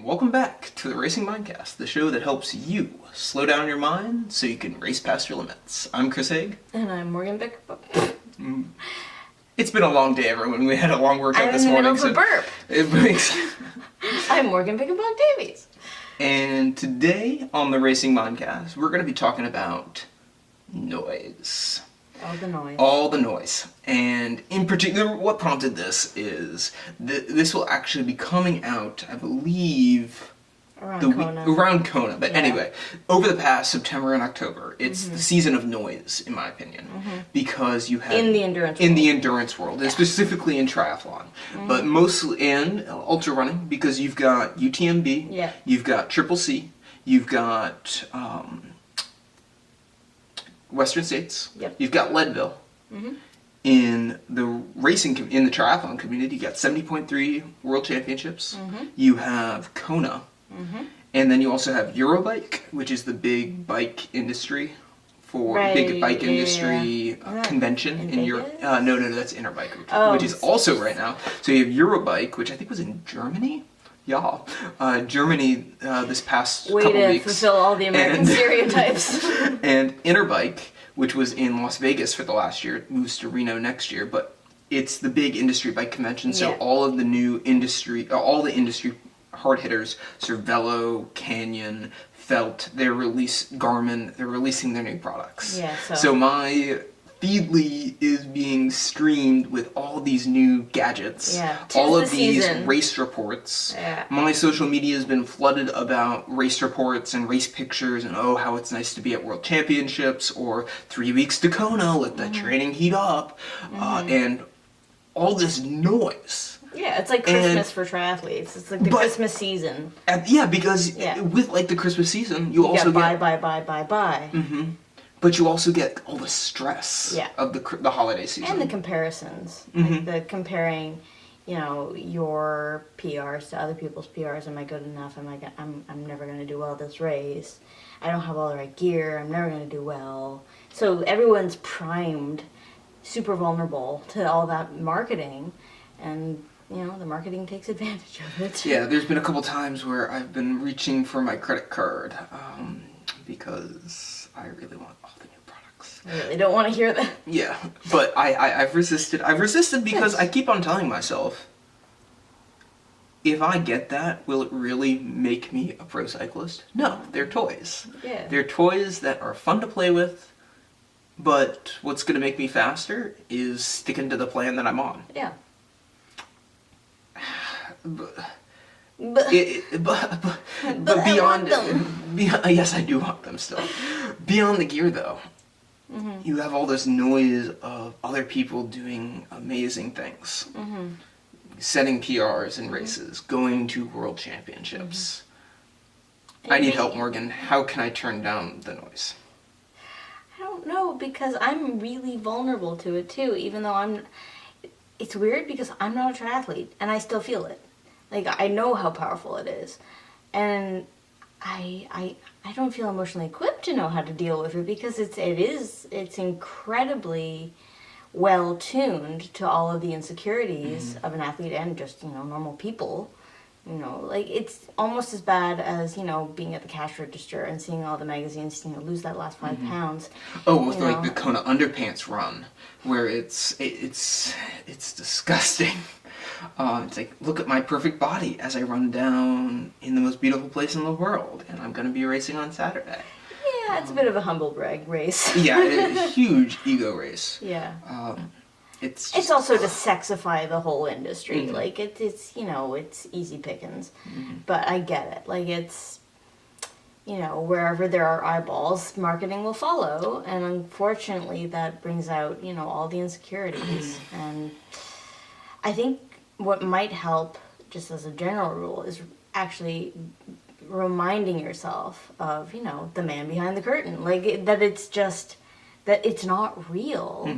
Welcome back to the Racing Mindcast, the show that helps you slow down your mind so you can race past your limits. I'm Chris Haig. And I'm Morgan Bick. It's been a long day, everyone. We had a long workout this morning. I'm in the middle of a burp. I'm Morgan Bick and Bonk Davies. And today on the Racing Mindcast, we're going to be talking about noise. All the noise. All the noise. And in particular, what prompted this is this will actually be coming out, I believe, around Kona. But anyway, over the past September and October, it's the season of noise, in my opinion, because you have in the endurance world, and specifically in triathlon, but mostly in ultra running, because you've got UTMB, you've got Triple C, you've got Western States, you've got Leadville. In the in the triathlon community, you got 70.3 World Championships. You have Kona. And then you also have Eurobike, which is the big bike industry convention in Europe. No, that's Interbike, which is also right now. So you have Eurobike, which I think was in Germany. Germany this past couple weeks. Way to fulfill all the American stereotypes. And Interbike, which was in Las Vegas for the last year, moves to Reno next year, but it's the big industry bike convention, so all of the new industry, all the industry hard hitters, Cervelo, Canyon, Felt, Garmin, they're releasing their new products. So my Feedly is being streamed with all these new gadgets, all of these race reports. My social media has been flooded about race reports and race pictures and how it's nice to be at World Championships or 3 weeks to Kona, let the training heat up, and all this noise. Yeah, it's like Christmas for triathletes. It's like the Christmas season. Because with like the Christmas season, you also get buy. But you also get all the stress of the holiday season. And the comparisons. Like the comparing, your PRs to other people's PRs. Am I good enough? I'm never going to do well this race. I don't have all the right gear. I'm never going to do well. So everyone's primed, super vulnerable to all that marketing. And, the marketing takes advantage of it. Yeah, there's been a couple times where I've been reaching for my credit card because I really want all the new products. I really don't want to hear that. Yeah, but I've resisted. I've resisted because I keep on telling myself, if I get that, will it really make me a pro cyclist? No, they're toys. Yeah. They're toys that are fun to play with, but what's going to make me faster is sticking to the plan that I'm on. Yeah. But beyond yes, I do want them still. Beyond the gear, though, you have all this noise of other people doing amazing things, setting PRs in races, going to World Championships. I need help, Morgan. How can I turn down the noise? I don't know, because I'm really vulnerable to it too. Even though it's weird because I'm not a triathlete and I still feel it. Like, I know how powerful it is, and I don't feel emotionally equipped to know how to deal with it because it's incredibly well tuned to all of the insecurities of an athlete and just normal people. Like, it's almost as bad as being at the cash register and seeing all the magazines lose that last 5 pounds. With like the Kona underpants run, where it's disgusting. It's like, look at my perfect body as I run down in the most beautiful place in the world, and I'm going to be racing on Saturday. Yeah, it's a bit of a humble brag race. It's a huge ego race. Yeah. It's also to sexify the whole industry. Like, it's it's easy pickings. But I get it. Like, it's, wherever there are eyeballs, marketing will follow. And unfortunately, that brings out, all the insecurities. And I think what might help, just as a general rule, is actually reminding yourself of, the man behind the curtain. Like, that it's not real.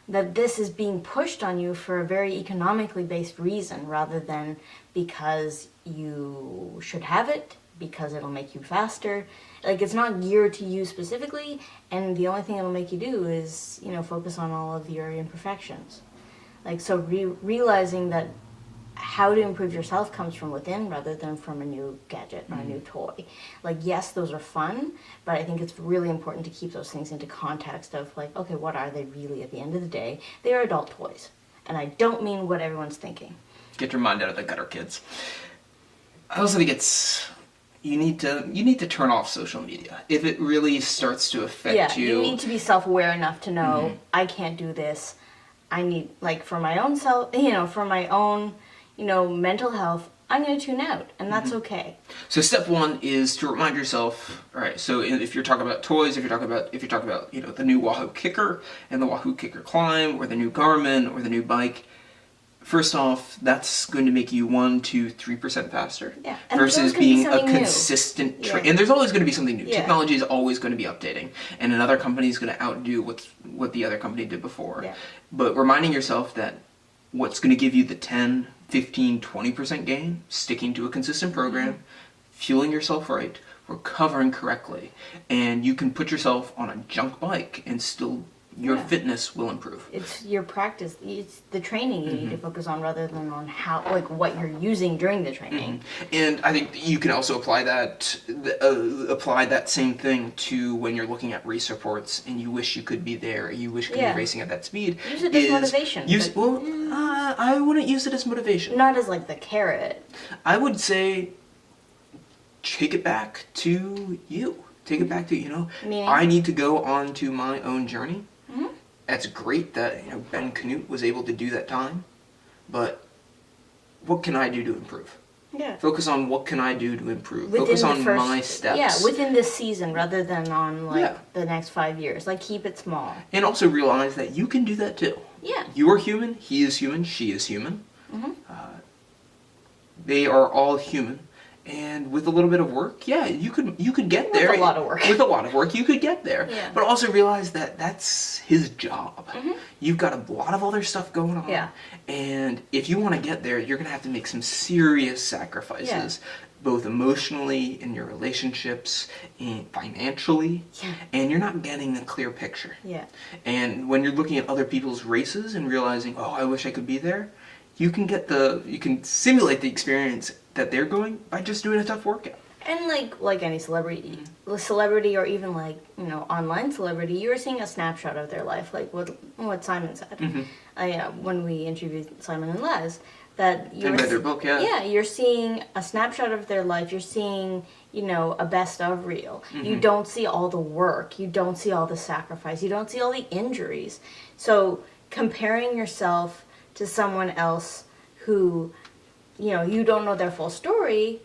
That this is being pushed on you for a very economically based reason, rather than because you should have it, because it'll make you faster. Like, it's not geared to you specifically, and the only thing it'll make you do is, focus on all of your imperfections. Like, so realizing that how to improve yourself comes from within rather than from a new gadget or a new toy. Like, yes, those are fun, but I think it's really important to keep those things into context of like, okay, what are they really at the end of the day? They are adult toys. And I don't mean what everyone's thinking. Get your mind out of the gutter, kids. I also think you need to turn off social media if it really starts to affect you. You need to be self-aware enough to know I can't do this. I need, like, for my own self, for my own, mental health, I'm going to tune out, and that's okay. So step one is to remind yourself. All right. So if you're talking about toys, if you're talking about the new Wahoo Kicker and the Wahoo Kicker Climb, or the new Garmin, or the new bike. First off, that's going to make you 1%, 2%, 3% faster. Yeah. Versus being a consistent trend. And there's always going to be something new. Yeah. Technology is always going to be updating. And another company is going to outdo what the other company did before. Yeah. But reminding yourself that what's going to give you the 10, 15, 20% gain, sticking to a consistent program, fueling yourself right, recovering correctly, and you can put yourself on a junk bike and still your fitness will improve. It's your practice. It's the training you need to focus on rather than on what you're using during the training. And I think you can also apply that same thing to when you're looking at race reports and you wish you could be there, you wish you could be racing at that speed. Use it as motivation. I wouldn't use it as motivation. Not as like the carrot. I would say take it back to you. Take it back to, Meaning? I need to go on to my own journey. That's great that Ben Canute was able to do that time, but what can I do to improve? Yeah. Focus on what can I do to improve. Within Focus on my steps. Yeah, within this season rather than on the next 5 years. Like, keep it small. And also realize that you can do that too. Yeah. You are human, he is human, she is human. They are all human. And with a little bit of work, you could get there. With a lot of work. With a lot of work, you could get there. Yeah. But also realize that that's his job. You've got a lot of other stuff going on. Yeah. And if you want to get there, you're going to have to make some serious sacrifices, both emotionally, in your relationships, and financially. Yeah. And you're not getting a clear picture. Yeah. And when you're looking at other people's races and realizing, oh, I wish I could be there, you can simulate the experience that they're going by just doing a tough workout. And like any celebrity or even online celebrity, you're seeing a snapshot of their life, like what Simon said. When we interviewed Simon and Les, that I read their book, you're seeing a snapshot of their life. You're seeing a best of reel. You don't see all the work. You don't see all the sacrifice. You don't see all the injuries. So comparing yourself to someone else who you don't know their full story,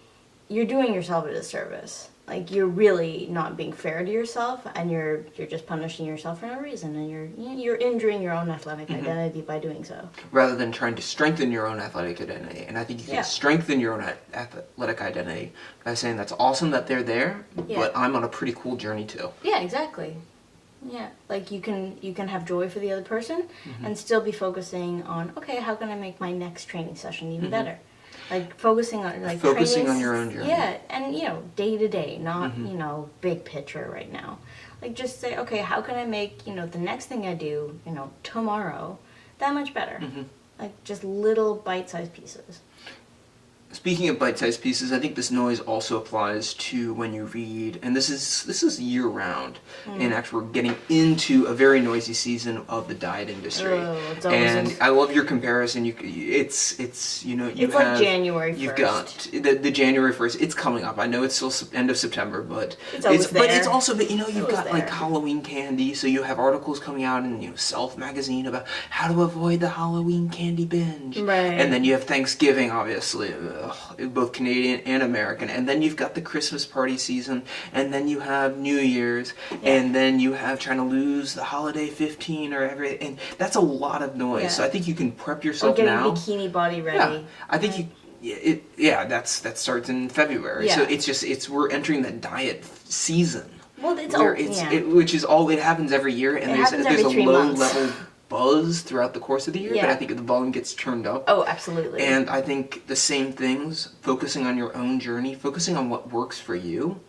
you're doing yourself a disservice. Like, you're really not being fair to yourself, and you're just punishing yourself for no reason, and you're injuring your own athletic identity by doing so. Rather than trying to strengthen your own athletic identity. And I think you can strengthen your own athletic identity by saying that's awesome that they're there, but I'm on a pretty cool journey too. Yeah, exactly. Yeah, like you can have joy for the other person and still be focusing on, okay, how can I make my next training session even better? Like focusing on your own journey. Yeah, and day to day, not big picture right now. Like, just say, okay, how can I make the next thing I do tomorrow that much better? Like, just little bite-sized pieces. Speaking of bite-sized pieces, I think this noise also applies to when you read, and this is year-round, and actually we're getting into a very noisy season of the diet industry. And I love your comparison. It's like January 1st. You've got the January 1st. It's coming up. I know it's still end of September, but it's also you've got like Halloween candy. So you have articles coming out in Self magazine about how to avoid the Halloween candy binge. Right. And then you have Thanksgiving, obviously. Both Canadian and American, and then you've got the Christmas party season, and then you have New Year's, and then you have trying to lose the holiday 15 or every, and that's a lot of noise. So I think you can prep yourself now. Bikini body ready. Yeah, I think that starts in February. So we're entering the diet season. Well, which is all it happens every year, and there's a low level buzz throughout the course of the year, but I think the volume gets turned up. Oh, absolutely. And I think the same things, focusing on your own journey, focusing on what works for you,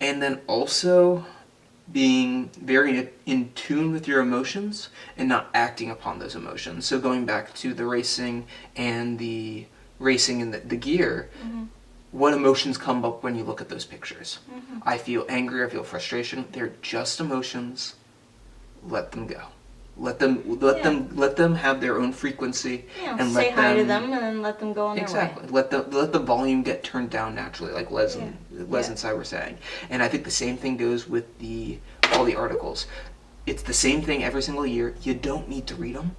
and then also being very in tune with your emotions and not acting upon those emotions. So going back to the racing and the racing in the gear, what emotions come up when you look at those pictures? I feel angry, I feel frustration. They're just emotions. Let them go. Let them have their own frequency, and say hi to them, and then let them go on their way. Let the volume get turned down naturally, like Les and Cy were saying. And I think the same thing goes with all the articles. It's the same thing every single year. You don't need to read them,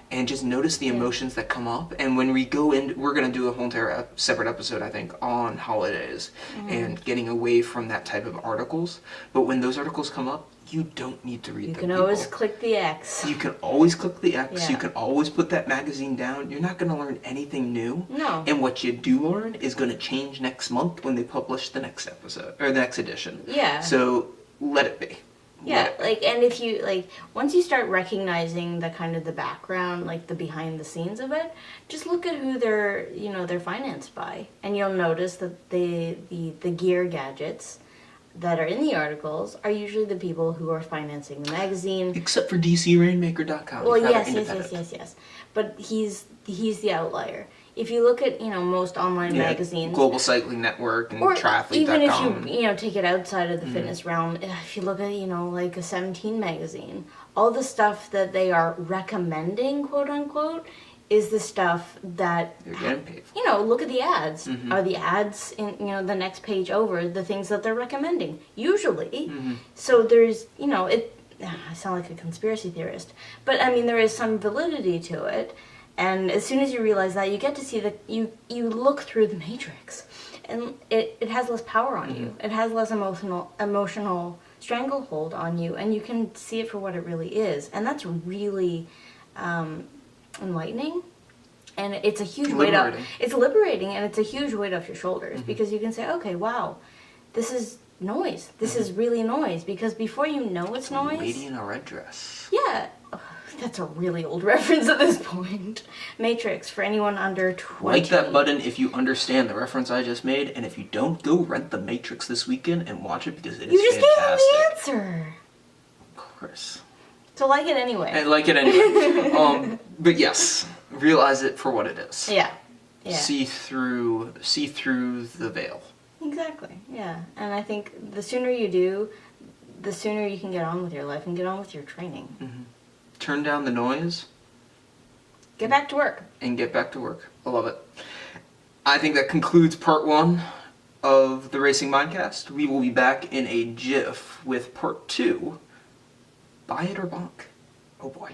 and just notice the emotions that come up. And when we go in, we're going to do a whole entire separate episode, I think, on holidays and getting away from that type of articles. But when those articles come up, you don't need to read them. You can always click the X. You can always click the X. You can always put that magazine down. You're not going to learn anything new. No. And what you do learn is going to change next month when they publish the next episode or the next edition. Yeah. So let it be. And if you, once you start recognizing the kind of the background, the behind the scenes of it, just look at who they're financed by. And you'll notice that the gear gadgets that are in the articles are usually the people who are financing the magazine. Except for DCRainmaker.com. Well, yes. But he's the outlier. If you look at, most online magazines... Global Cycling Network and Triathlete.com. Even if you, take it outside of the fitness realm, if you look at, like a 17 magazine, all the stuff that they are recommending, quote unquote, is the stuff that... They're getting paid for. Look at the ads. Are the ads in, the next page over the things that they're recommending? Usually. So there's, I sound like a conspiracy theorist, but there is some validity to it. And as soon as you realize that, you get to see that you look through the matrix, and it has less power on you. It has less emotional stranglehold on you, and you can see it for what it really is. And that's really enlightening, and it's a huge weight off. It's liberating, and it's a huge weight off your shoulders because you can say, okay, wow, this is noise. This is really noise, because before you know it's noise. Lady in a red dress. Yeah. That's a really old reference at this point. Matrix, for anyone under 20. Like that button if you understand the reference I just made, and if you don't, go rent The Matrix this weekend and watch it because it is fantastic. You just gave him the answer. Of course. So like it anyway. I like it anyway. But yes, realize it for what it is. Yeah. See through the veil. Exactly, yeah. And I think the sooner you do, the sooner you can get on with your life and get on with your training. Turn down the noise. Get back to work. And get back to work. I love it. I think that concludes part 1 of the Racing Mindcast. We will be back in a jiff with part 2. Buy it or bonk. Oh boy.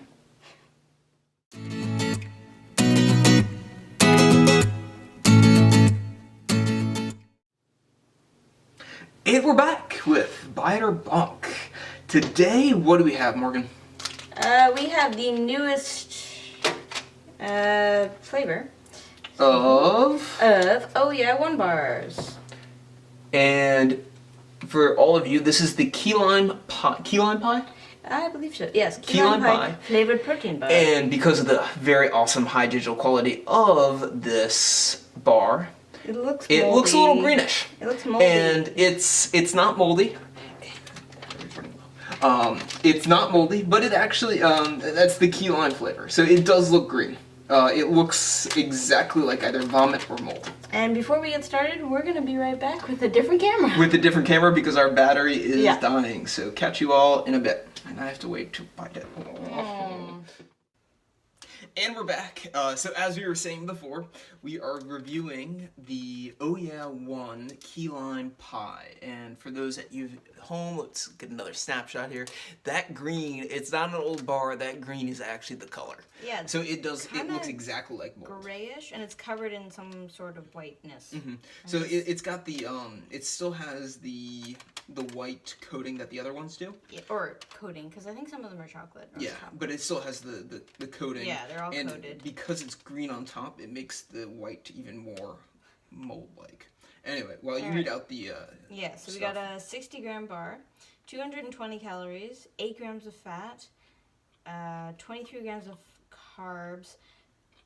And we're back with Buy it or bonk. Today, what do we have, Morgan? We have the newest flavor of Oh Yeah One bars. And for all of you, this is the key lime pie. Key lime pie? I believe so. Yes, key lime pie flavored protein bar. And because of the very awesome high digital quality of this bar, it looks a little greenish. It looks moldy. And it's not moldy. It's not moldy, but it actually, that's the key lime flavor. So it does look green. It looks exactly like either vomit or mold. And before we get started, we're going to be right back with a different camera. With a different camera because our battery is dying. So catch you all in a bit. And I have to wait to bite it. And we're back. So as we were saying before, we are reviewing the Oh Yeah One Key Lime Pie. And for those at you at home, let's get another snapshot here. That green, it's not an old bar. That green is actually the color. Yeah. So it looks exactly like mold. Grayish, and it's covered in some sort of whiteness. So it's got the it still has the white coating that the other ones do. Yeah, or coating, because I think some of them are chocolate. Yeah, but it still has the coating. Yeah, they're all and coated. Because it's green on top, it makes the white even more mold-like. Anyway, while you read out the yeah, so we got a 60-gram bar, 220 calories, 8 grams of fat, 23 grams of carbs,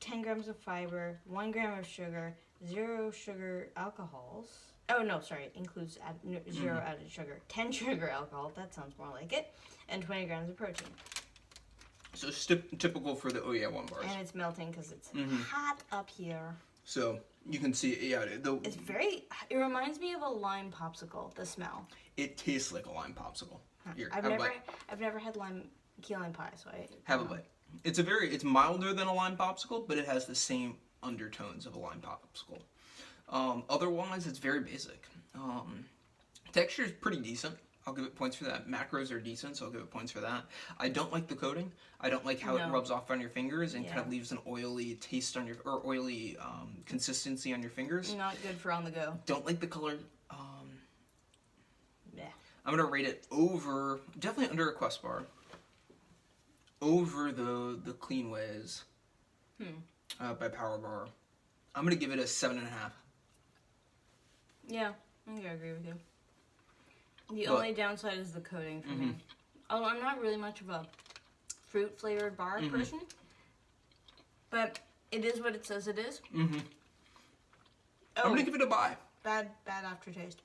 10 grams of fiber, 1 gram of sugar, 0 sugar alcohols. Oh, no, sorry, it includes 0 added sugar. 10 sugar alcohol, that sounds more like it, and 20 grams of protein. So typical for the Oh Yeah One bars. And it's melting because it's hot up here. So you can see, yeah, It's very. It reminds me of a lime popsicle. The smell. it tastes like a lime popsicle. Here, I've have a never. bite. I've never had key lime pie, so I Have a bite. It's milder than a lime popsicle, but it has the same undertones of a lime popsicle. Otherwise, it's very basic. Texture is pretty decent. I'll give it points for that. Macros are decent, so I'll give it points for that. I don't like the coating. I don't like how it rubs off on your fingers and kind of leaves an oily taste on or oily consistency on your fingers. Not good for on the go. Don't like the color. Yeah. I'm gonna rate it definitely under a Quest bar. Over the Clean Ways by Power Bar. I'm gonna give it a 7.5. Yeah, I think I agree with you. The only downside is the coating for me. Although I'm not really much of a fruit flavored bar person, but it is what it says it is. I'm gonna give it a buy. Bad aftertaste.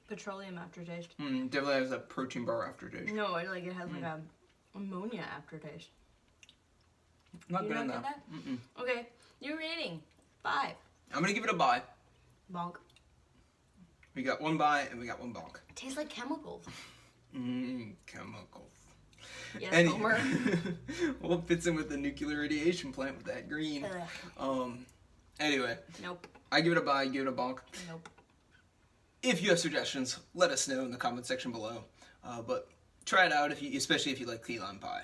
Petroleum aftertaste. Definitely has that protein bar aftertaste. No, it has like a ammonia aftertaste. Not good on get that. Okay, your rating 5. I'm gonna give it a buy. Bonk. We got one buy and we got one bonk. It tastes like chemicals. Chemicals. Yes, Homer. Well, it fits in with the nuclear radiation plant with that green. Anyway. Nope. I give it a buy, give it a bonk. Nope. If you have suggestions, let us know in the comment section below. But try it out, especially if you like key lime pie.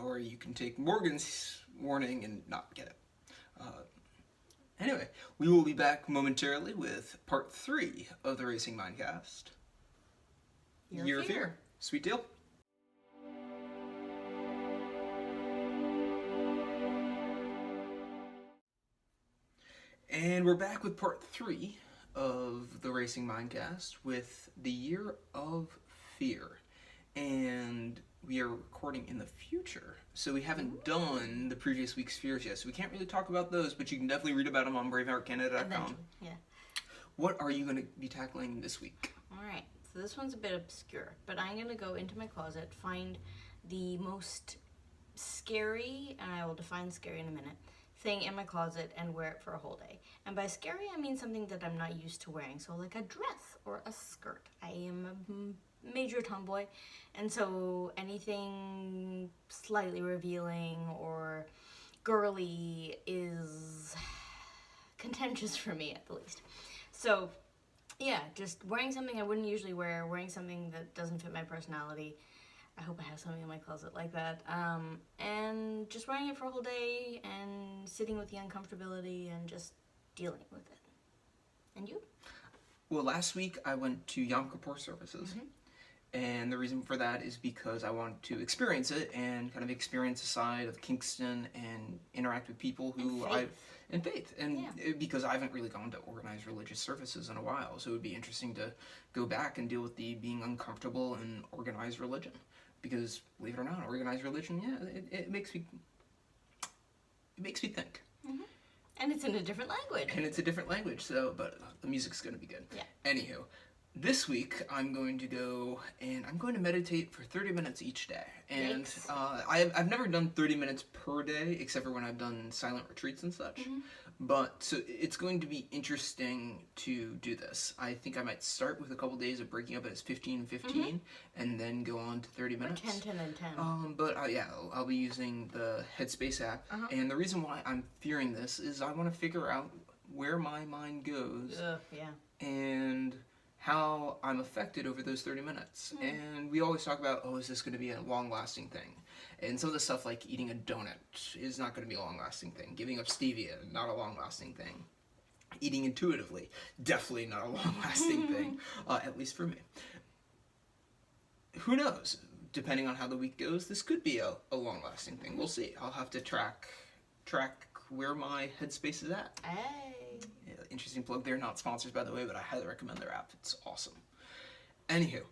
Or you can take Morgan's warning and not get it. Anyway, we will be back momentarily with part 3 of the Racing Mindcast. Year of Fear. Sweet deal. And we're back with part 3 of the Racing Mindcast with the Year of Fear. And we are recording in the future, so we haven't done the previous week's fears yet, so we can't really talk about those, but you can definitely read about them on braveheartcanada.com. Eventually, yeah. What are you going to be tackling this week? Alright, so this one's a bit obscure, but I'm going to go into my closet, find the most scary, and I will define scary in a minute, thing in my closet and wear it for a whole day. And by scary, I mean something that I'm not used to wearing, so like a dress or a skirt. I am a major tomboy, and so anything slightly revealing or girly is contentious for me at the least. So yeah, just wearing something I wouldn't usually wear, wearing something that doesn't fit my personality. I hope I have something in my closet like that. And just wearing it for a whole day and sitting with the uncomfortability and just dealing with it. And you? Well, last week I went to Yom Kippur services. And the reason for that is because I wanted to experience it and kind of experience the side of Kingston and interact with people who because I haven't really gone to organized religious services in a while, so it would be interesting to go back and deal with the being uncomfortable in organized religion. Because believe it or not, organized religion, it makes me think. And it's in a different language. So but the music's gonna be good. Yeah. Anywho. This week, I'm going to go and I'm going to meditate for 30 minutes each day. And I've never done 30 minutes per day, except for when I've done silent retreats and such. But so it's going to be interesting to do this. I think I might start with a couple days of breaking up as 15-15 and then go on to 30 minutes. Or 10, 10, and 10. But I'll be using the Headspace app. And the reason why I'm fearing this is I want to figure out where my mind goes. And how I'm affected over those 30 minutes. And we always talk about, is this going to be a long-lasting thing? And some of the stuff like eating a donut is not going to be a long-lasting thing. Giving up stevia, not a long-lasting thing. Eating intuitively, definitely not a long-lasting thing, at least for me. Who knows? Depending on how the week goes, this could be a long-lasting thing. We'll see. I'll have to track where my headspace is at. Hey. Yeah, interesting plug. They're not sponsors, by the way, but I highly recommend their app. It's awesome. Anywho,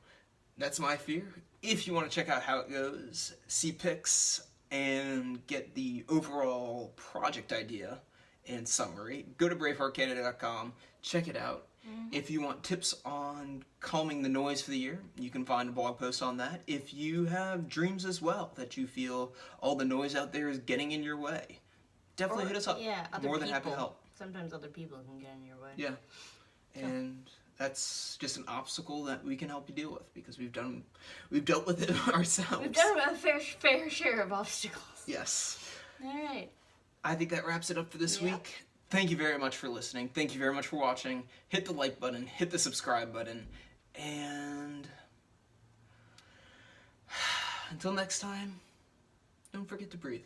that's my fear. If you want to check out how it goes, see pics, and get the overall project idea and summary, go to braveheartcanada.com, check it out. If you want tips on calming the noise for the year, you can find a blog post on that. If you have dreams as well, that you feel all the noise out there is getting in your way, definitely hit us up. Yeah, More than happy to help. sometimes other people can get in your way. Yeah. And that's just an obstacle that we can help you deal with because we've dealt with it ourselves. We've done a fair share of obstacles. Yes. All right. I think that wraps it up for this week. Thank you very much for listening. Thank you very much for watching. Hit the like button, hit the subscribe button, and until next time, don't forget to breathe.